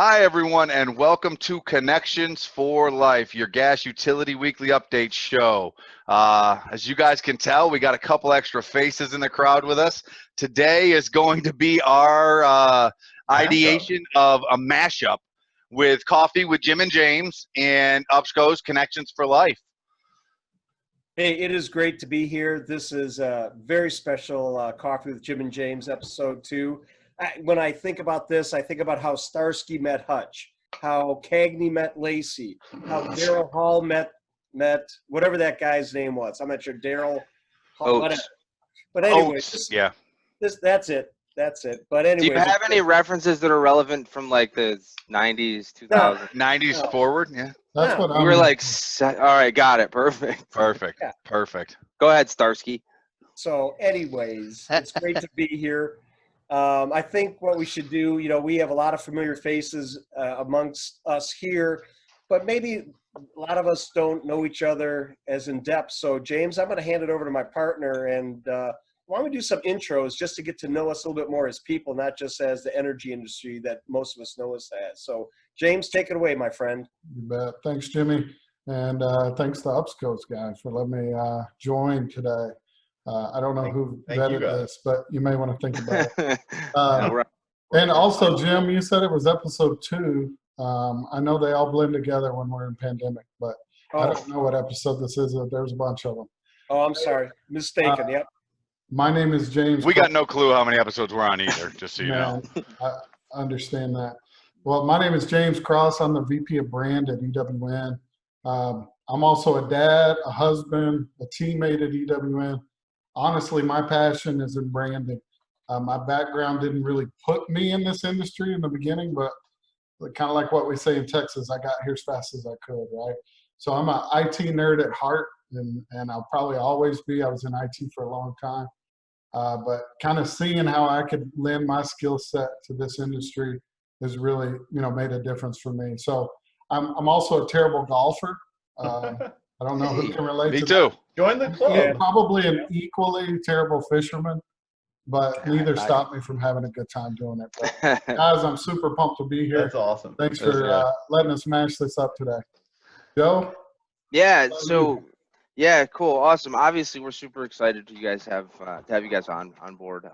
Hi, everyone, and welcome to Connections for Life, your gas utility weekly update show. As you guys can tell, we got a couple extra faces in the crowd with us. Today is going to be our ideation of a mashup with Coffee with Jim and James and UPSCO's Connections for Life. Hey, it is great to be here. This is a very special Coffee with Jim and James episode 2. When I think about this, I think about how Starsky met Hutch, how Cagney met Lacey, how Daryl Hall met whatever that guy's name was. I'm not sure, Daryl Hall, whatever. But anyway, that's it. But anyway, do you have any references that are relevant from like the 90s, 2000s? 90s forward, yeah. That's what we were like, all right, got it, perfect. Yeah. Perfect. Go ahead, Starsky. So anyways, it's great to be here. I think what we should do, we have a lot of familiar faces amongst us here, but maybe a lot of us don't know each other as in depth. So James, I'm going to hand it over to my partner, and why don't we do some intros just to get to know us a little bit more as people, not just as the energy industry that most of us know us as. So James, take it away, my friend. You bet. Thanks, Jimmy. And thanks to UPSCO's guys for letting me join today. I don't know who vetted this, but you may want to think about it. And also, Jim, you said it was episode 2. I know they all blend together when we're in pandemic, but I don't know what episode this is. There's a bunch of them. Oh, I'm sorry. Mistaken. Yep. My name is James. We got no clue how many episodes we're on either, just so you know. I understand that. Well, my name is James Cross. I'm the VP of Brand at EWN. I'm also a dad, a husband, a teammate at EWN. Honestly, my passion is in branding. My background didn't really put me in this industry in the beginning, but kind of like what we say in Texas, I got here as fast as I could, right? So I'm an IT nerd at heart, and I'll probably always be. I was in IT for a long time. But kind of seeing how I could lend my skill set to this industry has really, made a difference for me. So I'm also a terrible golfer. I don't know who can relate to too. That. Join the club. Yeah, probably an equally terrible fisherman, but neither stopped me from having a good time doing it. But guys, I'm super pumped to be here. That's awesome. Thanks for letting us mash this up today. Joe? Yeah, so yeah, cool, awesome. Obviously, we're super excited to have you guys on board.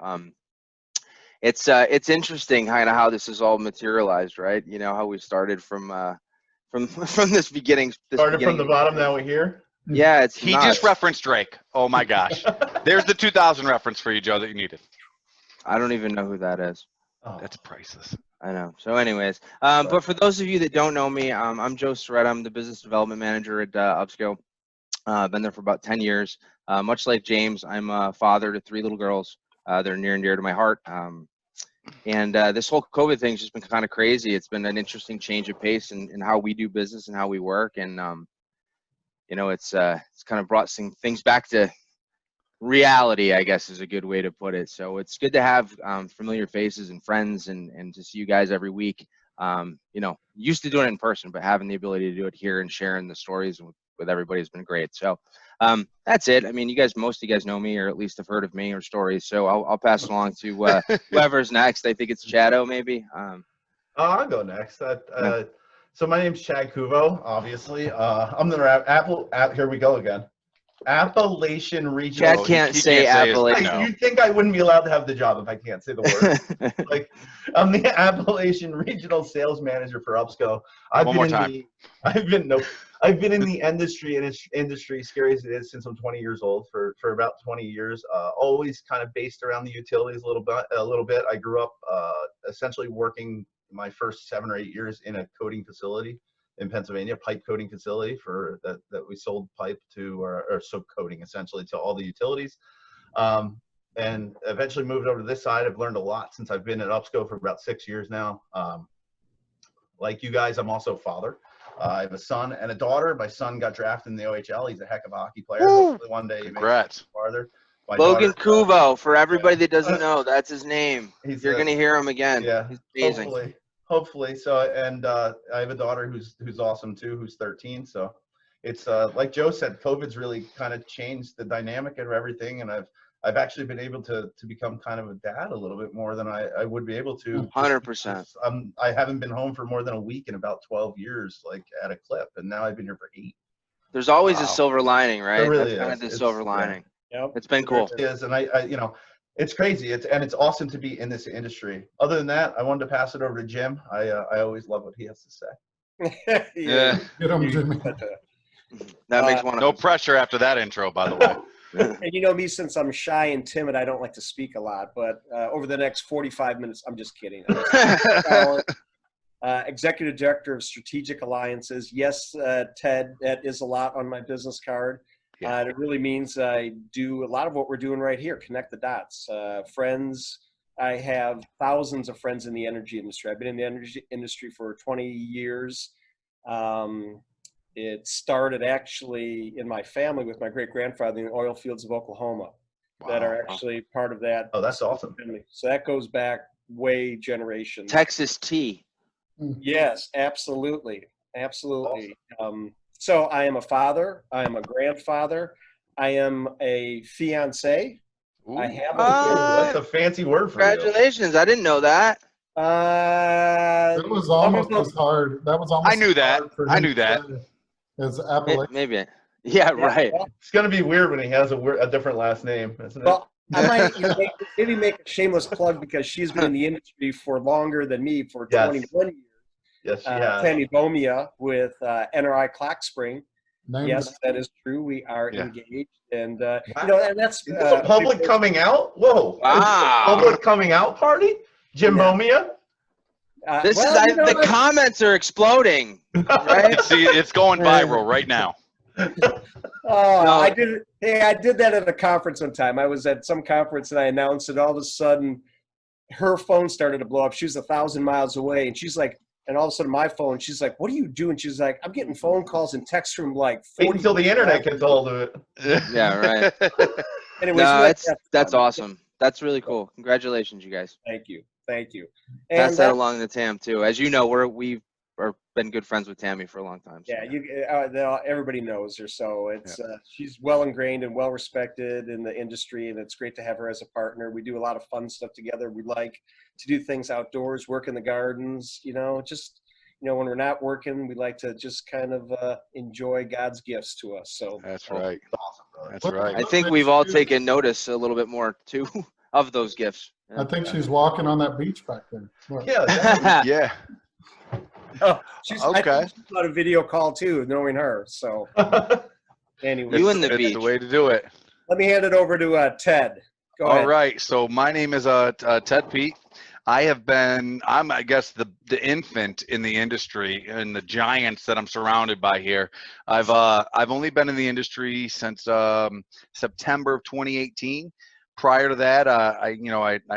It's interesting kind of how this is all materialized, right? How we started from this beginning. Started from the bottom, now we're here. Yeah, he just referenced Drake. Oh my gosh. There's the 2000 reference for you, Joe, that you needed. I don't even know who that is. Oh, that's priceless. I know. So anyways, but for those of you that don't know me, I'm Joe Soretta. I'm the business development manager at UPSCO. I've been there for about 10 years. Much like James, I'm a father to 3 little girls. They're near and dear to my heart. And this whole COVID thing's just been kind of crazy. It's been an interesting change of pace in how we do business and how we work. And it's kind of brought some things back to reality, I guess is a good way to put it. So it's good to have familiar faces and friends and to see you guys every week. Used to doing it in person, but having the ability to do it here and sharing the stories with everybody has been great. So that's it. I mean, most of you guys know me, or at least have heard of me or stories. So I'll pass it along to whoever's next. I think it's Chado, maybe. I'll go next. So my name's Chad Kuvo, obviously. I'm the here we go again. Appalachian Regional. Chad can't say Appalachian. You'd think I wouldn't be allowed to have the job if I can't say the word. Like, I'm the Appalachian Regional Sales Manager for UPSCO. I've been in the industry, scary as it is, since I'm 20 years old, for about 20 years. Always kind of based around the utilities a little bit. I grew up essentially working my first 7 or 8 years in a coating facility in Pennsylvania, pipe coating facility that we sold pipe to, or soap coating essentially to all the utilities. And eventually moved over to this side. I've learned a lot since I've been at UPSCO for about 6 years now. Like you guys, I'm also a father. I have a son and a daughter. My son got drafted in the OHL. He's a heck of a hockey player. Hopefully one day he makes it farther. Logan Kuvo, for everybody that doesn't know, that's his name. You're going to hear him again. Yeah, he's amazing. Hopefully. So, and I have a daughter who's awesome too, who's 13. So it's like Joe said, COVID's really kind of changed the dynamic of everything. And I've I've actually been able to become kind of a dad a little bit more than I would be able to. 100%. I haven't been home for more than a week in about 12 years, like at a clip, and now I've been here for 8. There's always a Wow. silver lining, right? There really That's kind of is. the It's- silver yeah. lining. Yep. It's been cool. It is, and I you know, it's crazy. It's awesome to be in this industry. Other than that, I wanted to pass it over to Jim. I always love what he has to say. Yeah. Get 'em, Jimmy. That makes one No of pressure after that intro, by the way. And you know me, since I'm shy and timid, I don't like to speak a lot. But over the next 45 minutes, I'm just kidding. Executive Director of Strategic Alliances. Yes, Ted, that is a lot on my business card. Yeah. And it really means I do a lot of what we're doing right here, connect the dots. Friends, I have thousands of friends in the energy industry. I've been in the energy industry for 20 years. It started actually in my family with my great-grandfather in the oil fields of Oklahoma that are actually part of that. Oh, that's awesome. family. So that goes back way generations. Texas tea. Yes, absolutely. Absolutely. So I am a father. I am a grandfather. I am a fiance. Ooh. I have That's a fancy word for you. Congratulations. I didn't know that. That was almost as hard. That was almost. I knew as that. hard for I him knew to that. say As Appalachian. Maybe. Yeah, right. It's gonna be weird when he has a different last name, isn't it? Well, I might maybe make a shameless plug because she's been in the industry for longer than me for Yes. 21 years. Yes, she has. Tammy Bomia with NRI Clock Spring. Named Yes, that is true. We are Yeah. engaged, and you know, and that's Is this a public coming out? Whoa! Wow. Public coming out party? Jim Bomia? This well, is you know the what? comments are exploding, right? See, it's going viral right now. Oh, No. I did. Hey, I did that at a conference one time. I was at some conference and I announced it. All of a sudden, her phone started to blow up. She was 1,000 miles away, and she's like, and all of a sudden, my phone. She's like, "What are you doing?" She's like, "I'm getting phone calls and texts from like 40 Wait until the internet gets a hold of it. Yeah, right. And it was No, really that's fun. awesome. That's really cool. Congratulations, you guys. Thank you, thank you. Pass And that that, along to Tam too. As you know, we've been good friends with Tammy for a long time. So. yeah, everybody knows her, so it's she's well ingrained and well respected in the industry, and it's great to have her as a partner. We do a lot of fun stuff together. We like to do things outdoors, work in the gardens. You know, just when we're not working, we like to just kind of enjoy God's gifts to us. So That's right. Awesome, brother. That's right. I think we've all taken notice a little bit more too of those gifts. I think she's walking on that beach back there. Look. Yeah, definitely. Yeah. I Okay. think she's on a video call too, knowing her. So anyway, You and the It's beach. the way to do it. let me hand it over to Ted. Go All ahead. right. So my name is Ted Pete. I'm I guess the infant in the industry and the giants that I'm surrounded by here. I've only been in the industry since September of 2018. Prior to that, I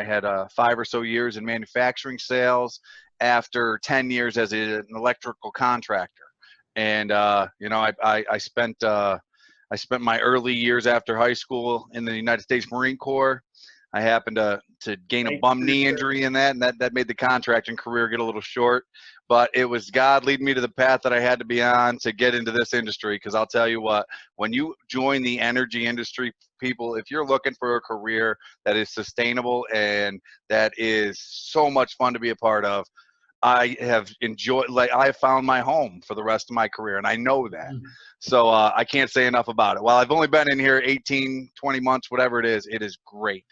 had 5 or so years in manufacturing sales after 10 years as an electrical contractor. And I spent my early years after high school in the United States Marine Corps. I happened to gain a bum knee injury in that, and that made the contracting career get a little short. But it was God leading me to the path that I had to be on to get into this industry. Because I'll tell you what, when you join the energy industry, people, if you're looking for a career that is sustainable and that is so much fun to be a part of, I have enjoyed, I found my home for the rest of my career, and I know that. So I can't say enough about it. While I've only been in here 18, 20 months, whatever it is great.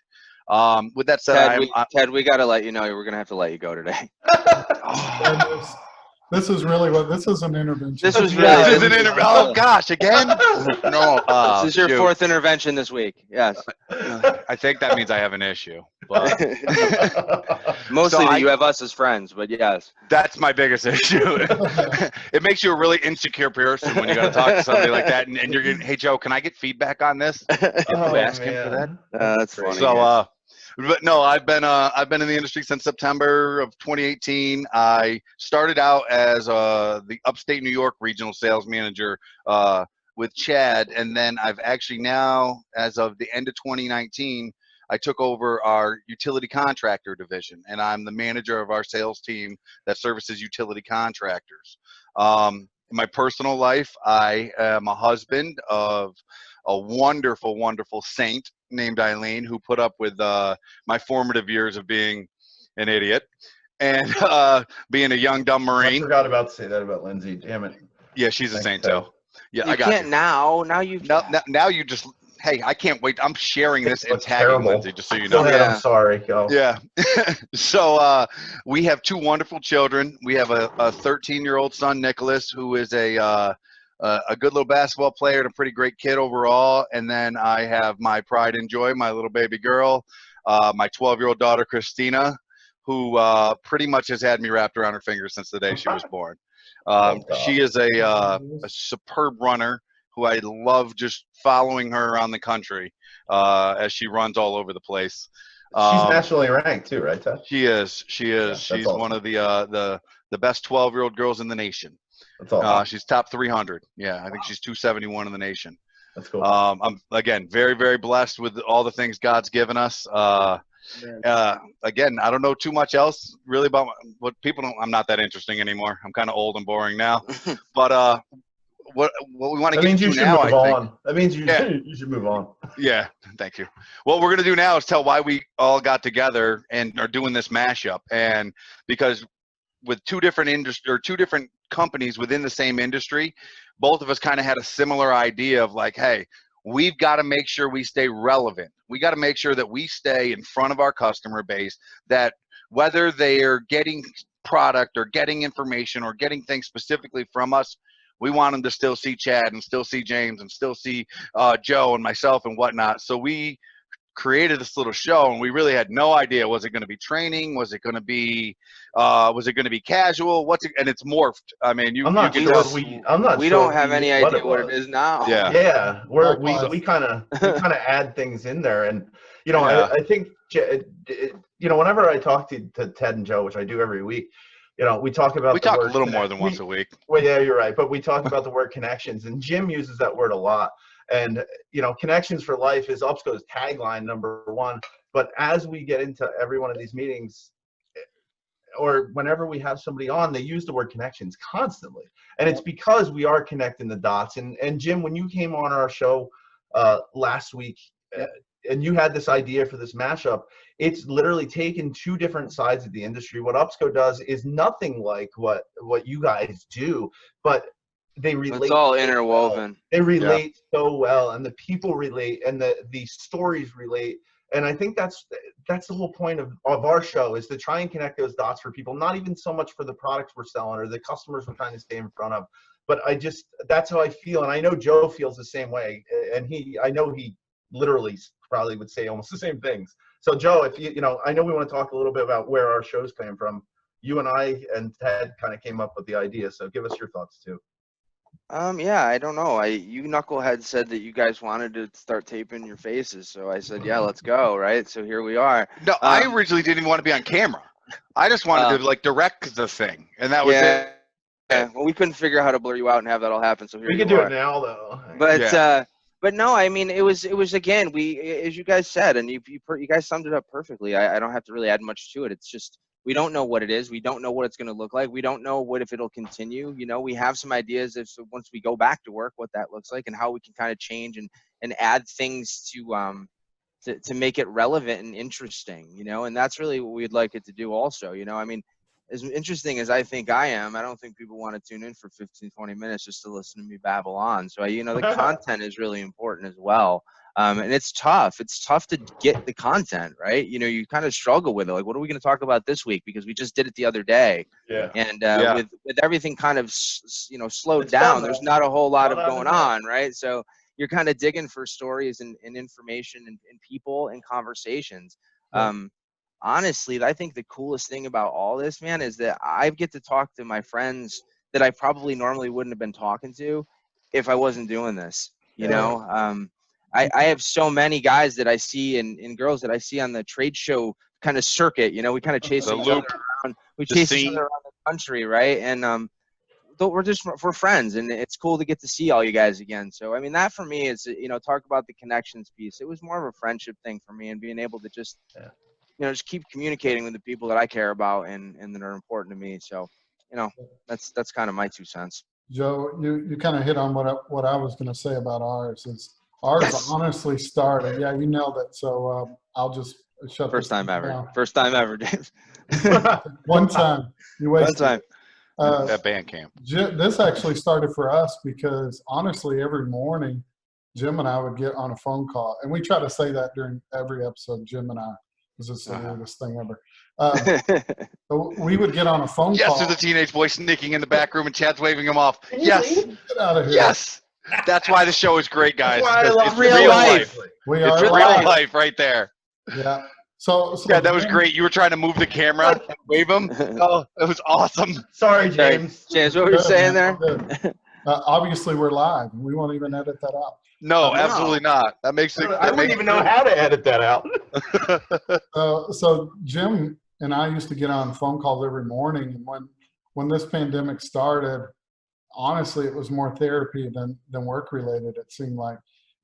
With that said, Ted, we got to let you know we're going to have to let you go today. This is really this is an intervention. This was this is really- an interview. Oh gosh, again? No. This is your shoot. 4th intervention this week. Yes. I think that means I have an issue. But Mostly So that you have us as friends, but yes. that's my biggest issue. It makes you a really insecure person when you got to talk to somebody like that, and you're getting, hey Joe, can I get feedback on this? Oh, ask him for that? man. That's funny. So, but no, I've been in the industry since September of 2018. I started out as the upstate New York regional sales manager with Chad, and then I've actually now, as of the end of 2019, I took over our utility contractor division, and I'm the manager of our sales team that services utility contractors. In my personal life, I am a husband of a wonderful, wonderful saint named Eileen who put up with my formative years of being an idiot and being a young dumb I Marine. forgot about to say that about Lindsay. Damn it. Yeah, she's a Thanks, saint Ted. too. Yeah, You I got can't you. now. Now you Now, can. now you just, hey, I can't wait. I'm sharing this and Looks tagging terrible. Lindsay, just so you Go know. ahead. Yeah. I'm sorry. Go. Yeah. So we have two wonderful children. We have a 13-year-old son, Nicholas, who is a good little basketball player and a pretty great kid overall. And then I have my pride and joy, my little baby girl, my 12-year-old daughter, Christina, who pretty much has had me wrapped around her finger since the day she was born. She is a superb runner who I love just following her around the country as she runs all over the place. She's nationally ranked too, right, Ted? She is. Yeah, She's awesome. one of the best 12-year-old girls in the nation. That's awesome. She's top 300. Yeah, I think she's 271 in the nation. That's cool. I'm again very, very blessed with all the things God's given us. Again, I don't know too much else really about what people don't. I'm not that interesting anymore. I'm kind of old and boring now. But what we want to That get means you to should now, move I think. on. That means you Yeah. you should move on. Yeah, thank you. What we're gonna do now is tell why we all got together and are doing this mashup, and because with two different two different companies within the same industry, both of us kind of had a similar idea of like, hey, we've got to make sure we stay relevant. We got to make sure that we stay in front of our customer base, that whether they are getting product or getting information or getting things specifically from us, we want them to still see Chad and still see James and still see Joe and myself and whatnot. So we created this little show, and we really had no idea. Was it going to be training? Was it going to be casual? And it's morphed. I mean, I'm not you can sure. tell. I'm not We sure don't have any idea what it was. is now. Yeah. Yeah, Likewise. we kind of add things in there, and Yeah. I think whenever I talk to Ted and Joe, which I do every week, we talk about We talk a little more than once a week. Well, yeah, you're right, but we talk about the word connections, and Jim uses that word a lot. And connections for life is UPSCO's tagline #1. But as we get into every one of these meetings, or whenever we have somebody on, they use the word connections constantly. And it's because we are connecting the dots. And Jim, when you came on our show last week, and you had this idea for this mashup, it's literally taken two different sides of the industry. What UPSCO does is nothing like what you guys do, but they relate. It's all interwoven. They relate so well, and the people relate, and the stories relate. And I think that's the whole point of our show, is to try and connect those dots for people, not even so much for the products we're selling or the customers we're trying to stay in front of, but that's how I feel. And I know Joe feels the same way, and I know he literally probably would say almost the same things. So Joe, if I know we want to talk a little bit about where our shows came from. You and I and Ted kind of came up with the idea, so give us your thoughts too. Yeah, I don't know. You knuckleheads said that you guys wanted to start taping your faces, so I said, yeah, let's go, right? So here we are. No, I originally didn't even want to be on camera. I just wanted to direct the thing, and that was it. Yeah. Well, we couldn't figure out how to blur you out and have that all happen, so here we you can do are. it now, though. But no, I mean, it was again, as you guys said, and you guys summed it up perfectly. I don't have to really add much to it. It's just, we don't know what it is. We don't know what it's going to look like. We don't know if it'll continue. We have some ideas once we go back to work, what that looks like and how we can kind of change and add things to make it relevant and interesting, and that's really what we'd like it to do also. I mean, as interesting as I think I am, I don't think people want to tune in for 15, 20 minutes just to listen to me babble on. So, the content is really important as well. And it's tough. It's tough to get the content, right? You kind of struggle with it. Like, what are we going to talk about this week? Because we just did it the other day. Yeah. And with everything kind of, slowed It's down, done, there's though. not a whole lot of Not going on, right? So you're kind of digging for stories and information and people and conversations. Honestly, I think the coolest thing about all this, man, is that I get to talk to my friends that I probably normally wouldn't have been talking to if I wasn't doing this. I have so many guys that I see and girls that I see on the trade show kind of circuit. We kind of chase each other around. We chase each other around the country, right? And we're friends, and it's cool to get to see all you guys again. So I mean, that for me is talk about the connections piece. It was more of a friendship thing for me, and being able to just just keep communicating with the people that I care about and that are important to me. So, that's kind of my 2 cents. Joe, you kind of hit on what I was going to say about ours. Is Ours Yes. honestly started. Yeah, you nailed it. So I'll just shut First this time ever. down. First time ever, James. One time. You One wasted time. it. At band camp. This actually started for us because honestly, every morning, Jim and I would get on a phone call, and we try to say that during every episode. Jim and I, because it's the Uh-huh. weirdest thing ever. But we would get on a phone Yes, call. there's a teenage boy sneaking in the back room and Chad's waving him off. Can you Yes, leave? Get out of here. yes. That's why the show is great, guys. That's why I because love it's real real life. life. We It's are real life. life right there. Yeah. So Yeah, that was Jim- great. You were trying to move the camera and wave him. Oh, it was awesome. Sorry, Sorry, James. James, what were you Good, saying man, there? good. Obviously, we're live. We won't even edit that out. No, No. absolutely not. That makes it. I wouldn't even know how to edit that out. So Jim and I used to get on phone calls every morning, and when this pandemic started, honestly, it was more therapy than work related. It seemed like,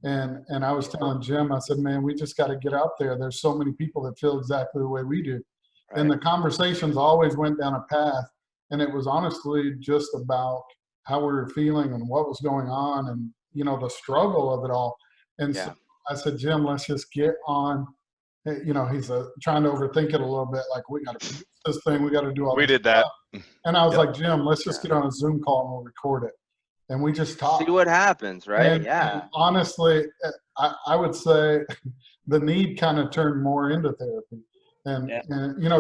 and I was telling Jim, I said, man, we just got to get out there. There's so many people that feel exactly the way we do, and the conversations always went down a path, and it was honestly just about how we were feeling and what was going on, and the struggle of it all. And Yeah. so I said, Jim, let's just get on. He's trying to overthink it a little bit. Like, we got to produce this thing. We got to do all We this did that. stuff. And I was Yep. like, Jim, let's just get on a Zoom call and we'll record it. And we just talked. See what happens, right? And Yeah. honestly, I would say the need kind of turned more into therapy. And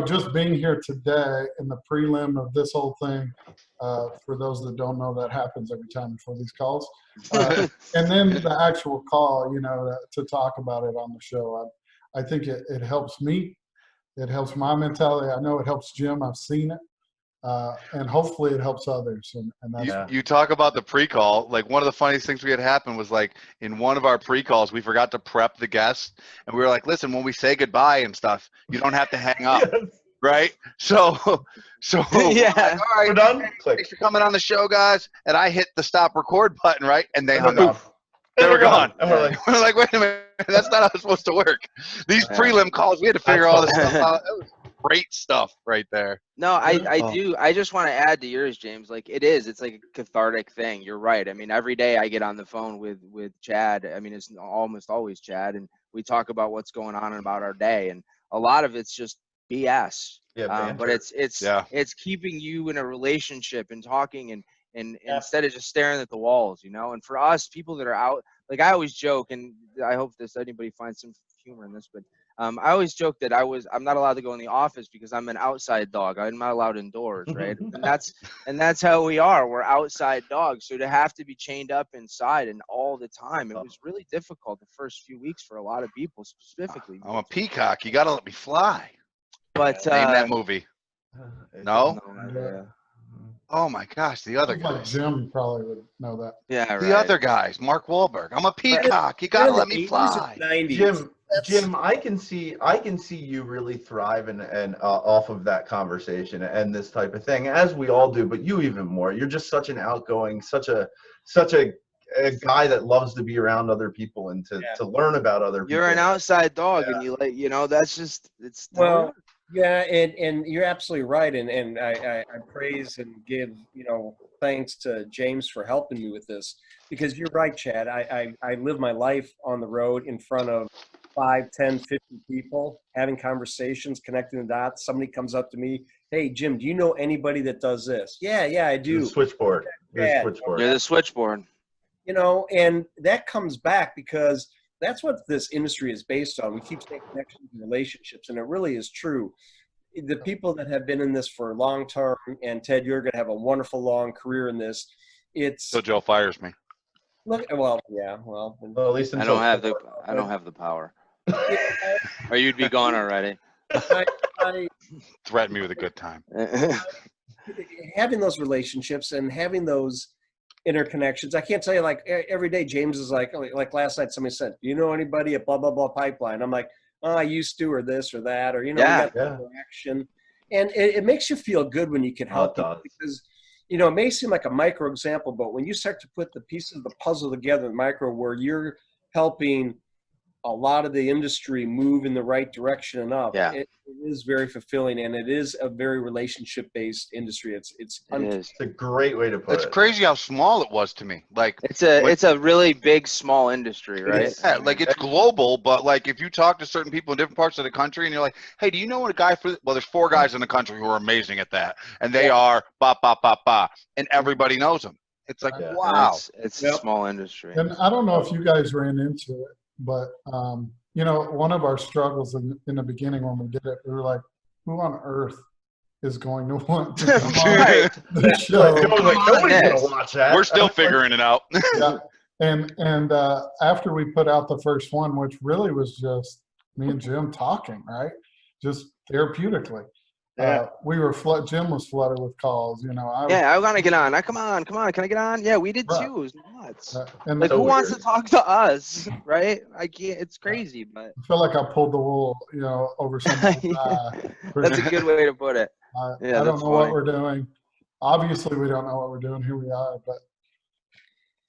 just being here today in the prelim of this whole thing, for those that don't know, that happens every time before these calls. And then the actual call, to talk about it on the show. I think it helps me. It helps my mentality. I know it helps Jim. I've seen it. And hopefully it helps others. And that's You talk about the pre-call. Like, one of the funniest things we had happen was, like, in one of our pre-calls, we forgot to prep the guest, and we were like, listen, when we say goodbye and stuff, you don't have to hang up. Right? So Yeah. like, all right, We're done. Click. thanks for coming on the show, guys. And I hit the stop record button, right? And they hung Poof. up. They were gone. And we're like, We're like, wait a minute, that's not how it's supposed to work. These Yeah. prelim calls, we had to figure That's all this fun. stuff out. That was great stuff right there. No, I Oh. do. I just want to add to yours, James. Like, it's like a cathartic thing. You're right. I mean, every day I get on the phone with Chad. I mean, it's almost always Chad, and we talk about what's going on and about our day, and a lot of it's just BS. yeah, But banter. Yeah. it's keeping you in a relationship and talking and Yeah. instead of just staring at the walls, And for us, people that are out, like, I always joke, and I hope anybody finds some humor in this, but I always joke that I'm not allowed to go in the office because I'm an outside dog. I'm not allowed indoors, right? and that's how we are. We're outside dogs. So to have to be chained up inside and all the time, it was really difficult the first few weeks for a lot of people, specifically. I'm a peacock. You got to let me fly. But Name that movie. No? yeah, Oh, my gosh. The other like guys. Jim probably would know that. yeah, The right. other guys. Mark Wahlberg. I'm a peacock. You got to let me fly. 90s. Jim, I can see you really thrive and off of that conversation and this type of thing, as we all do, but you even more. You're just such an outgoing, such a guy that loves to be around other people and to learn about other people. You're an outside dog, Yeah. and that's just it's Well, yeah, and you're absolutely right, and I praise and give thanks to James for helping me with this, because you're right, Chad. I live my life on the road in front of 5, 10, 50 people, having conversations, connecting the dots. Somebody comes up to me, hey, Jim, do you know anybody that does this? Yeah, I The do. switchboard. The Yeah. switchboard. you're the switchboard. And that comes back because that's what this industry is based on. We keep saying connections and relationships, and it really is true. The people that have been in this for long term, and Ted, you're going to have a wonderful long career in this. It's So Joe fires me. well, yeah, well, Well, at least I until don't have the power, or you'd be gone already. I, Threaten me with a good time. having those relationships and having those interconnections. I can't tell you, like, every day James is like last night somebody said, do you know anybody at blah blah blah pipeline? I'm like, oh, I used to, or this or that, or we got Yeah. interaction, and it makes you feel good when you can help it people, does. because it may seem like a micro example, but when you start to put the pieces of the puzzle together, micro, where you're helping a lot of the industry move in the right direction and up, Yeah. it is very fulfilling, and it is a very relationship-based industry. It's It is. It's a great way to put It's it. crazy how small it was to me. Like It's a really big, small industry, right? is. yeah, like it's global, but like if you talk to certain people in different parts of the country and you're like, hey, do you know what a guy for? Well, there's 4 guys in the country who are amazing at that, and they are ba ba ba ba, and everybody knows them. It's like Yeah. And wow. It's Yep. a small industry. And I don't know if you guys ran into it, but you know, one of our struggles in the beginning when we did it, we were like, who on earth is going to want to come on Right. the show? Nobody's Yes. gonna watch that. We're still figuring it out. Yeah. And after we put out the first one, which really was just me and Jim talking, right? Just therapeutically. Yeah. We were Jim was flooded with calls, you know. Yeah, I want to get on. Come on. Can I get on? Yeah, we did Right. too. It was nuts. And Like, So who wants to weird. talk to us, right? I can't. It's crazy, but I feel like I pulled the wool, you know, over somebody's eye. that's a good way to put it. I Yeah, don't that's know what funny. we're doing. Obviously, we don't know what we're doing. Here we are, but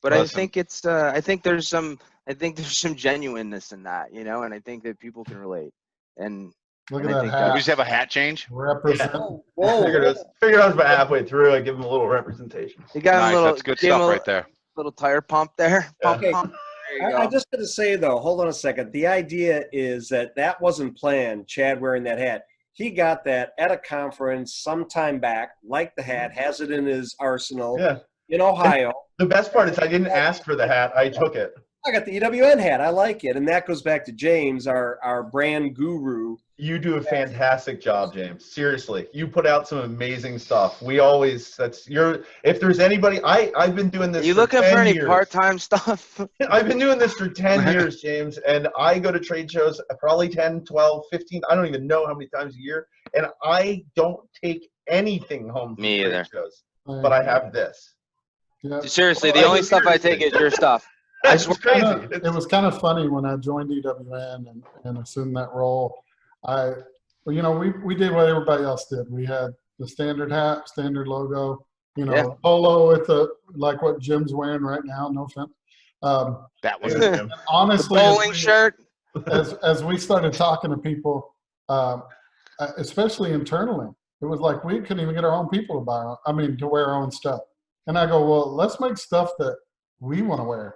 But Listen. I think there's some genuineness in that, you know, and I think that people can relate. And look And at I that think We hat. just have a hat change. Represent. Figured I was about halfway through. I give them a little representation. you got Nice, a little, that's good gave him stuff a right there. little tire pump there. Yeah. Pump, pump. There you I go. just had to say though, hold on a second. The idea is that wasn't planned. Chad wearing that hat. He got that at a conference sometime back, like the hat, has it in his arsenal Yeah. in Ohio. The best part is I didn't ask for the hat. I took it. I got the EWN hat. I like it, and that goes back to James, our brand guru. You do a fantastic job, James. Seriously, you put out some amazing stuff. We always if there's anybody, I've been doing this. Are you for looking 10 for any years. part-time stuff? I've been doing this for 10 years, James, and I go to trade shows probably 10, 12, 15. I don't even know how many times a year, and I don't take anything home from Me trade either. shows, but I have this. Yeah. Seriously, the Well, only stuff I take is your stuff. It's swear- crazy. It was kind of funny when I joined EWN and assumed that role. You know, we did what everybody else did. We had the standard hat, standard logo, you know, Yeah. polo with like what Jim's wearing right now. No offense. That was Yeah. The Honestly, bowling shirt. as we started talking to people, especially internally, it was like we couldn't even get our own people to wear our own stuff. And I go, well, let's make stuff that we want to wear.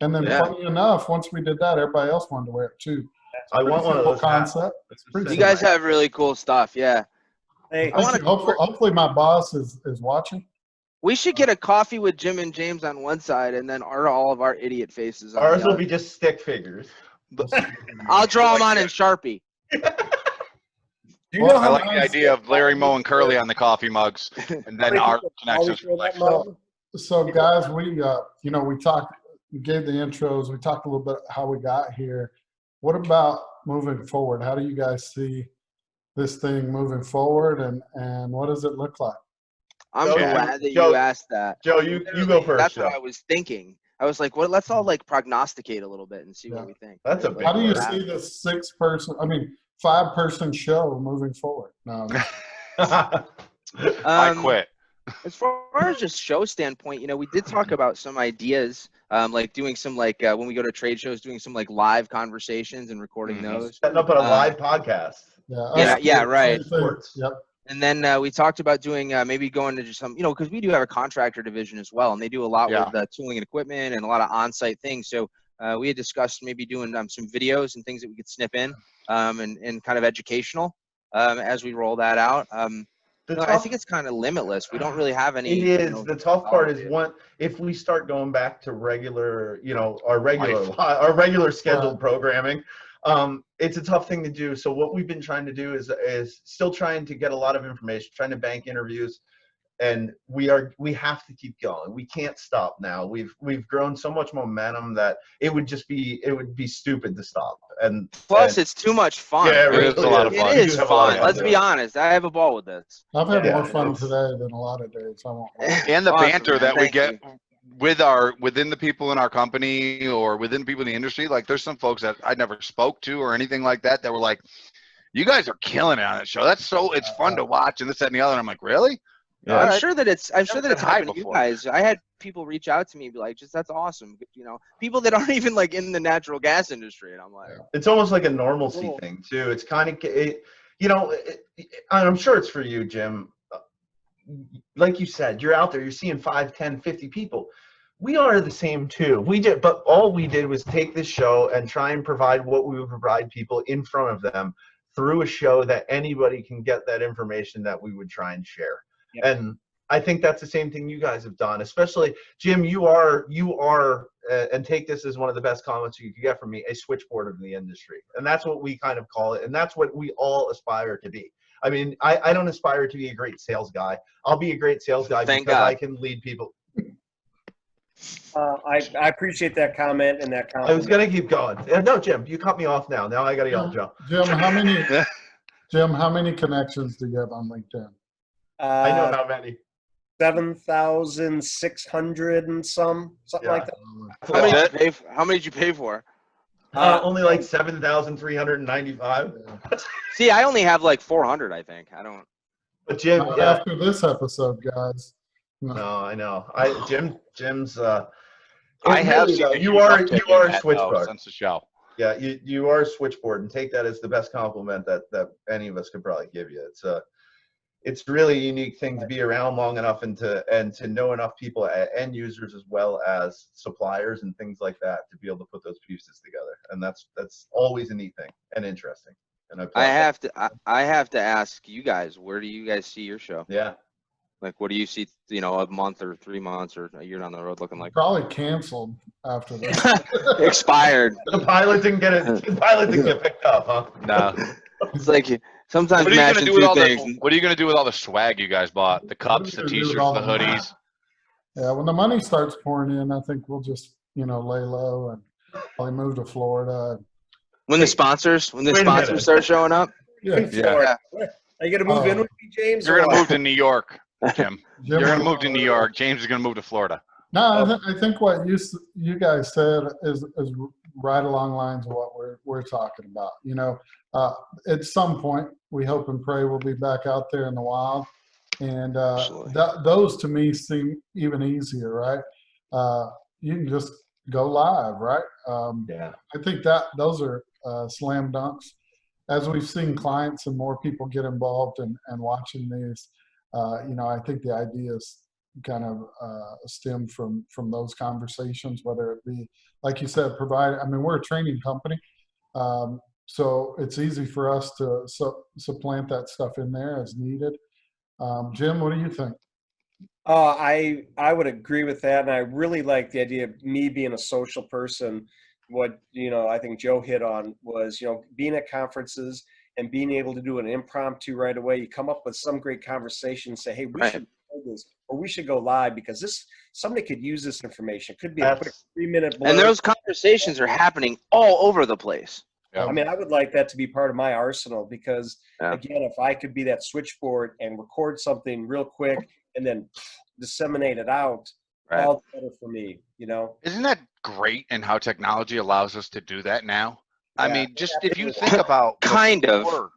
And then Yeah. funny enough, once we did that, everybody else wanted to wear it too. I want one of Simple those hats. concept. It's pretty You simple. guys have really cool stuff. Yeah. Hey, I wanna- Hopefully my boss is watching. We should get a coffee with Jim and James on one side and then all of our idiot faces on Ours the will other. be just stick figures. I'll draw them on in Sharpie. do you Well, know I how like the idea of Larry Moe and Curly on the coffee mugs, and then our connections for life. So guys, we we gave the intros, we talked a little bit how we got here. What about moving forward? How do you guys see this thing moving forward, and what does it look like? I'm Joe, glad that Joe, you asked that. Joe, you go first. That's Joe. what I was thinking. I was like, well, let's all like prognosticate a little bit and see Yeah. what we think. That's a Like, big How do you word. see this 5-person show moving forward? No, I Um, quit. As far as just show standpoint, you know, we did talk about some ideas, like doing some when we go to trade shows, doing some like live conversations and recording Mhm. those. Setting up a live podcast. Yeah, right. Sports. Yep. And then we talked about doing maybe going to just some, you know, because we do have a contractor division as well, and they do a lot Yeah. with tooling and equipment and a lot of on-site things. So we had discussed maybe doing some videos and things that we could snip in and kind of educational as we roll that out. I think it's kind of limitless. We don't really have any. It is. You know, The tough part is consolidated. if we start going back to regular, our regular scheduled programming, it's a tough thing to do. So what we've been trying to do is still trying to get a lot of information, trying to bank interviews, and we have to keep going. We can't stop now. We've grown so much momentum that it would be stupid to stop. And Plus, it's too much fun. Yeah, it really really is a lot of is. fun. It We is do have a lot of fun. fun Let's doing be it. honest. I have a ball with this. I've had Yeah, more fun it's- today than a lot of days. I won't lie. And the Awesome, banter man. that we Thank get you. within the people in our company or within the people in the industry. Like there's some folks that I never spoke to or anything like that were like, you guys are killing it on that show. It's fun to watch and this, that, and the other. And I'm like, really? Yeah. I'm Alright. sure that it's said hi happened to you before. guys. I had people reach out to me and be like, just that's awesome. You know, people that aren't even like in the natural gas industry. And I'm like, It's almost like a normalcy Cool. thing too. It's kind of, I'm sure it's for you, Jim. Like you said, you're out there, you're seeing 5, 10, 50 people. We are the same too. But all we did was take this show and try and provide what we would provide people in front of them through a show that anybody can get that information that we would try and share. Yep. And I think that's the same thing you guys have done, especially Jim, you are, and take this as one of the best comments you could get from me, a switchboard of the industry. And that's what we kind of call it. And that's what we all aspire to be. I mean, I don't aspire to be a great sales guy. I'll be a great sales guy Thank because God. I can lead people. I appreciate that comment and that I compliment. was going to keep going. No, Jim, you cut me off now. Now I got to yell, Joe. Jim, how many connections do you have on LinkedIn? I know how many. 7,600 and something Yeah. like that. How many did you pay for? Only like 7,395. See, I only have like 400, I think. I don't. But Jim, Not yeah, after this episode, guys. no, I know. Jim's. I it's have really, seen though, that you are updating a that, switchboard. since the show. Yeah, you are a switchboard, and take that as the best compliment that any of us could probably give you. It's really a unique thing to be around long enough and to know enough people, end users as well as suppliers and things like that, to be able to put those pieces together. And that's always a neat thing and interesting. And I have to ask you guys, where do you guys see your show? Yeah. Like, what do you see, a month or 3 months or a year down the road looking like? Probably canceled after this. Expired. The pilot didn't get it. The pilot didn't get picked up, huh? No. It's like sometimes What are you gonna matching do with two all things. what are you gonna do with all the swag you guys bought? The cups, the What are you gonna do with t-shirts, all the the hoodies. Yeah, when the money starts pouring in, I think we'll just, lay low and probably move to Florida. When the sponsors Wait a minute. start showing up. Yeah, In Florida. Are you going to move in with me, James? You're or gonna what? move to New York, Jim. Jim, You're gonna move to New York. James is gonna move to Florida. No, I think what you guys said is right along the lines of what we're talking about. At some point, we hope and pray we'll be back out there in the wild, and those to me seem even easier, right? You can just go live, right? Yeah. I think those are slam dunks. As we've seen clients and more people get involved and watching these, I think the ideas kind of stem from those conversations, whether it be, like you said, we're a training company. So it's easy for us to supplant that stuff in there as needed. Jim, what do you think? I would agree with that, and I really like the idea of me being a social person. What I think Joe hit on was being at conferences and being able to do an impromptu right away. You come up with some great conversation, say, hey, we should do this, or we should go live because somebody could use this information. It could be a quick 3-minute blurb. And those conversations are happening all over the place. Yeah. I mean, I would like that to be part of my arsenal because, Yeah. again, if I could be that switchboard and record something real quick and then disseminate it out, all the better for me, Isn't that great in how technology allows us to do that now? I Yeah. mean, just if you think about Kind of.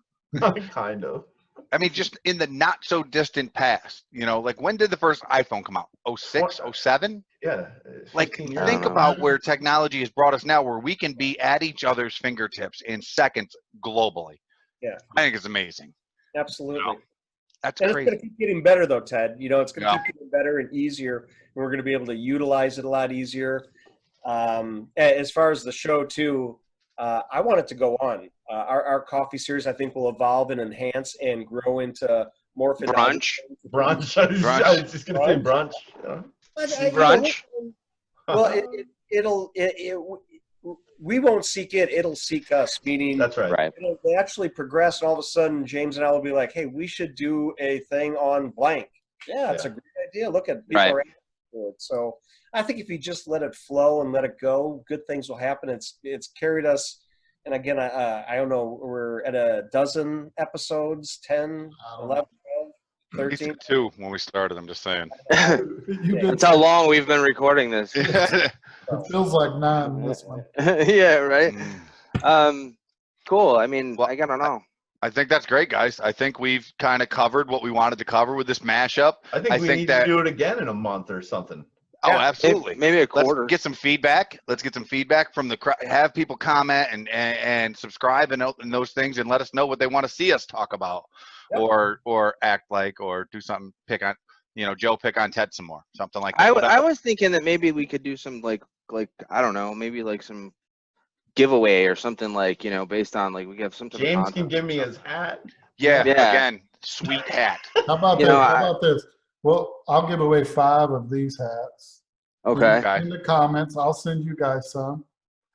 Kind of. I mean, just in the not so distant past, like when did the first iPhone come out? 06, 07? Yeah. Like 15 years think ago. about where technology has brought us now, where we can be at each other's fingertips in seconds globally. Yeah. I think it's amazing. Absolutely. No. That's And it's crazy. going to keep getting better, though, Ted. It's going to Yeah. keep getting better and easier, and we're going to be able to utilize it a lot easier. As far as the show, too, I want it to go on. Our coffee series, I think, will evolve and enhance and grow into more Brunch. Brunch. I was just going to say brunch. Yeah. Brunch. Well, we won't seek it; it'll seek us. Meaning, That's right. Right. it'll actually progress, and all of a sudden, James and I will be like, "Hey, we should do a thing on blank." Yeah, it's a great idea. Look at people are asking for it. So I think if you just let it flow and let it go, good things will happen. It's carried us. And again, I don't know, we're at a dozen episodes, 10, 11, 12, We 13. said 2 when we started. I'm just saying. That's how long we've been recording this. It feels like 9 this one. Yeah, right. Mm. Cool. I mean, I don't know. I think that's great, guys. I think we've kind of covered what we wanted to cover with this mashup. I think I we think need that- to do it again in a month or something. Oh, Yeah. absolutely. Maybe a Let's quarter. get some feedback. Let's get some feedback from the crowd. Have people comment and subscribe and those things, and let us know what they want to see us talk about, Yep. or act like, or do something. Pick on, Joe, pick on Ted some more, something like that. I Whatever. was thinking that maybe we could do some like I don't know, maybe like some giveaway or something, like, based on like we have some type of James can contest give or me something. his hat. Yeah. Yeah. Again, sweet hat. How about You this? know, How about this? Well, I'll give away 5 of these hats. Okay. Okay. In the comments, I'll send you guys some.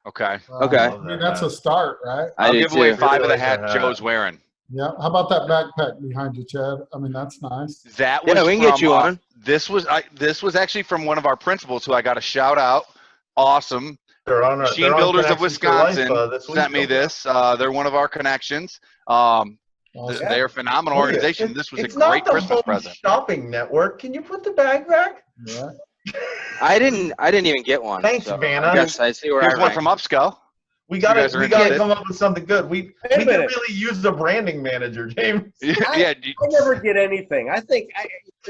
Okay. Okay. I mean, that's a start, right? I I'll do give away too. 5 of the Really like hat the hat. Joe's wearing. Yeah. How about that backpack behind you, Chad? I mean, that's nice. That was Yeah, we can get from, you on. This was actually from one of our principals who I got a shout out. Awesome. They're on our, Machine they're on Builders of Connections for Life, Wisconsin this week. sent me this. They're one of our connections. Awesome. They're a phenomenal Look at it. organization. This was a It's not great the Christmas Home present. Shopping Network. Can you put the bag back? Yeah. I didn't even get one. Thanks, so Vanna. I guess I see where Here's I one rank. from Upscale. We You gotta guys are we gotta interested? come up with something good. We a could minute. really use a branding manager, James. Yeah, I never get anything. I think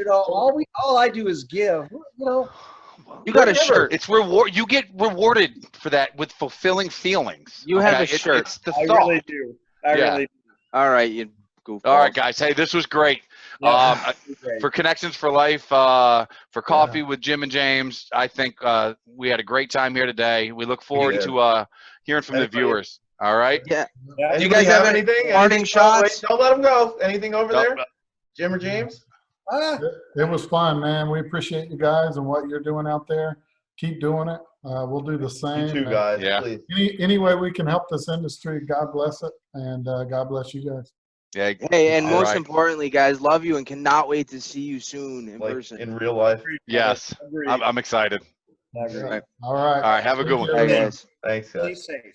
all I do is give. You got a Whatever. shirt. it's reward. You get rewarded for that with fulfilling feelings. You have a It's- shirt. It's the I thought. really do. I Yeah. really do. All right, you goofball. All right, guys. Hey, this was great. Yeah. For Connections for Life, for Coffee with Jim and James, I think we had a great time here today. We look forward Yeah. to hearing from the Anybody- viewers. All right. Yeah. Yeah. Do you guys have any anything? parting Anything? shots? Wait, don't let them go. Anything over Nope. there? Jim or James? Ah, It was fun, man. We appreciate you guys and what you're doing out there. Keep doing it. We'll do the same. You too, And guys. Yeah. Please. Any way we can help this industry, God bless it. And God bless you guys. Yeah. Hey, and All most right. importantly, guys, love you and cannot wait to see you soon in Like person. in real life. Yes. agreed. I'm excited. Agreed. All right. All right. All right. Have a good one. All right, guys. Thanks, Stay guys. safe.